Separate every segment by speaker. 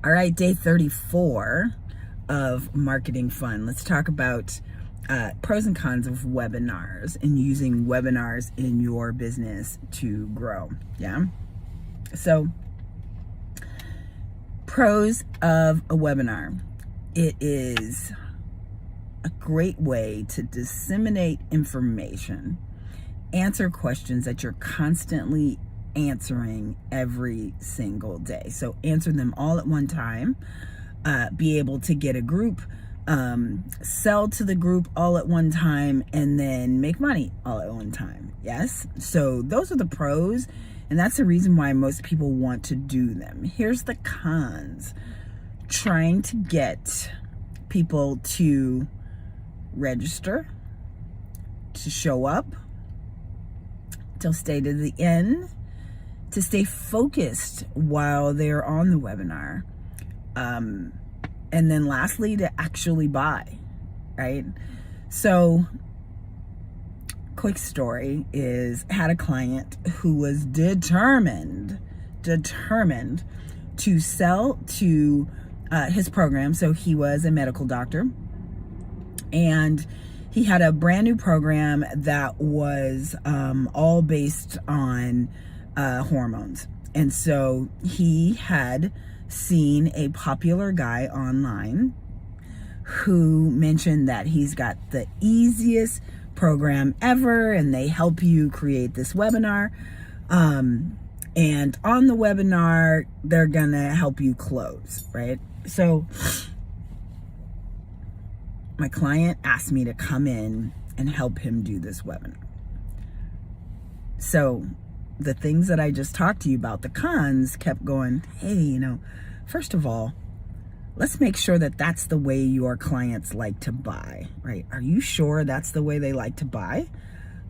Speaker 1: All right, day 34 of Marketing Fun. Let's talk about pros and cons of webinars and using webinars in your business to grow. Yeah. So, pros of a webinar. It is a great way to disseminate information, answer questions that you're constantly answering every single day. So answer them all at one time, be able to get a group, sell to the group all at one time, and then make money all at one time. Yes. So those are the pros. And that's the reason why most people want to do them. Here's the cons. Trying to get people to register, to show up, to stay to the end, to stay focused while they're on the webinar. And then lastly, to actually buy, right? So, quick story is, had a client who was determined to sell to his program. So he was a medical doctor, and he had a brand new program that was all based on hormones. And so he had seen a popular guy online who mentioned that he's got the easiest program ever, and they help you create this webinar. And on the webinar, they're gonna help you close, right? So my client asked me to come in and help him do this webinar. So the things that I just talked to you about, the cons, kept going, hey, first of all, let's make sure that that's the way your clients like to buy, right? Are you sure that's the way they like to buy?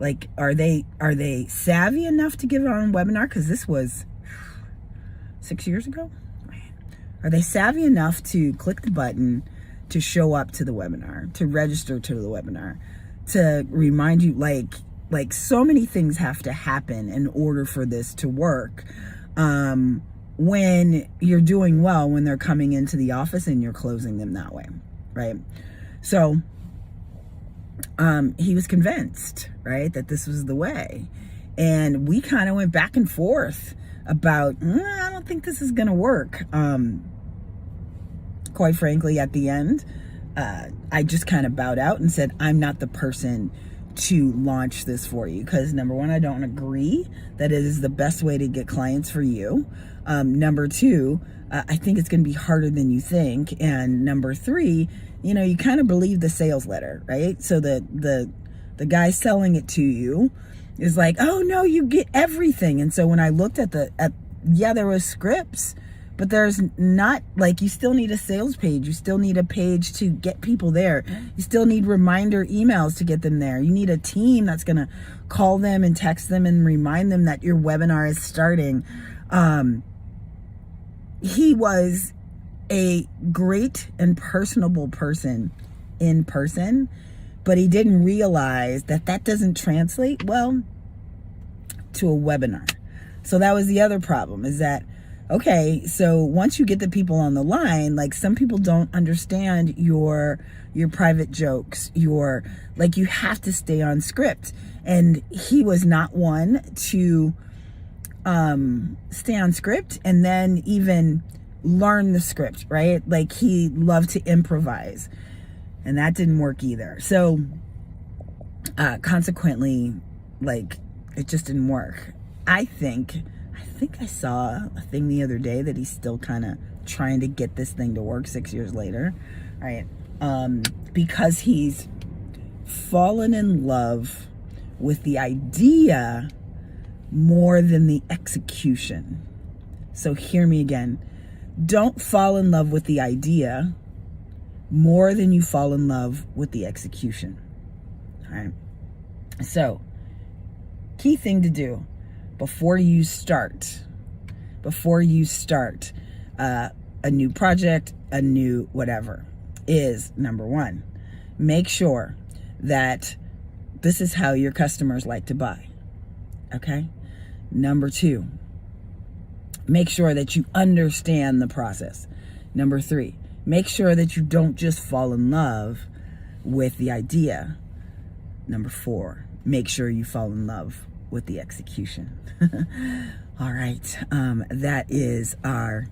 Speaker 1: Like, are they savvy enough to give it on a webinar? Because this was 6 years ago. Are they savvy enough to click the button to show up to the webinar, to register to the webinar, to remind you, like so many things have to happen in order for this to work. When you're doing well, when they're coming into the office and you're closing them that way, right? So he was convinced, right, that this was the way. And we kind of went back and forth about, I don't think this is going to work. Quite frankly, at the end, I just kind of bowed out and said, I'm not the person to launch this for you, because number one, I don't agree that it is the best way to get clients for you. Number two, I think it's going to be harder than you think. And number three, you kind of believe the sales letter, right? So the guy selling it to you is like, oh no, you get everything. And so when I looked at there was scripts, but there's not, like, you still need a sales page. You still need a page to get people there. You still need reminder emails to get them there. You need a team that's going to call them and text them and remind them that your webinar is starting. He was a great and personable person in person, but he didn't realize that doesn't translate well to a webinar. So that was the other problem, is that, okay, so once you get the people on the line, like, some people don't understand your private jokes, you have to stay on script. And he was not one to stay on script and then even learn the script, right? Like, he loved to improvise, and that didn't work either. So consequently, like, it just didn't work. I think I saw a thing the other day that he's still kind of trying to get this thing to work 6 years later, right? Because he's fallen in love with the idea more than the execution. So hear me again. Don't fall in love with the idea more than you fall in love with the execution. All right. So, key thing to do before you start a new project, a new whatever, is, number one, make sure that this is how your customers like to buy. Okay? Number two, make sure that you understand the process. Number 3, make sure that you don't just fall in love with the idea. Number 4, make sure you fall in love with the execution. All right, that is our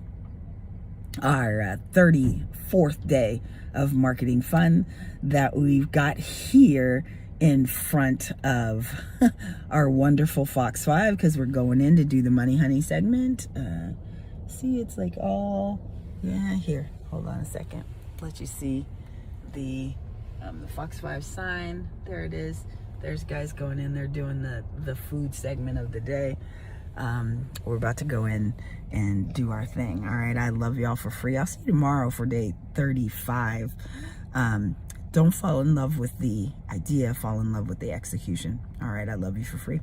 Speaker 1: 34th day of marketing fun that we've got here in front of our wonderful Fox 5, because we're going in to do the Money Honey segment. See, it's like all, yeah, here, hold on a second, let you see the Fox 5 sign. There it is. There's guys going in there doing the food segment of the day. We're about to go in and do our thing. All right, I love y'all for free. I'll see you tomorrow for day 35. Don't fall in love with the idea, fall in love with the execution. All right, I love you for free.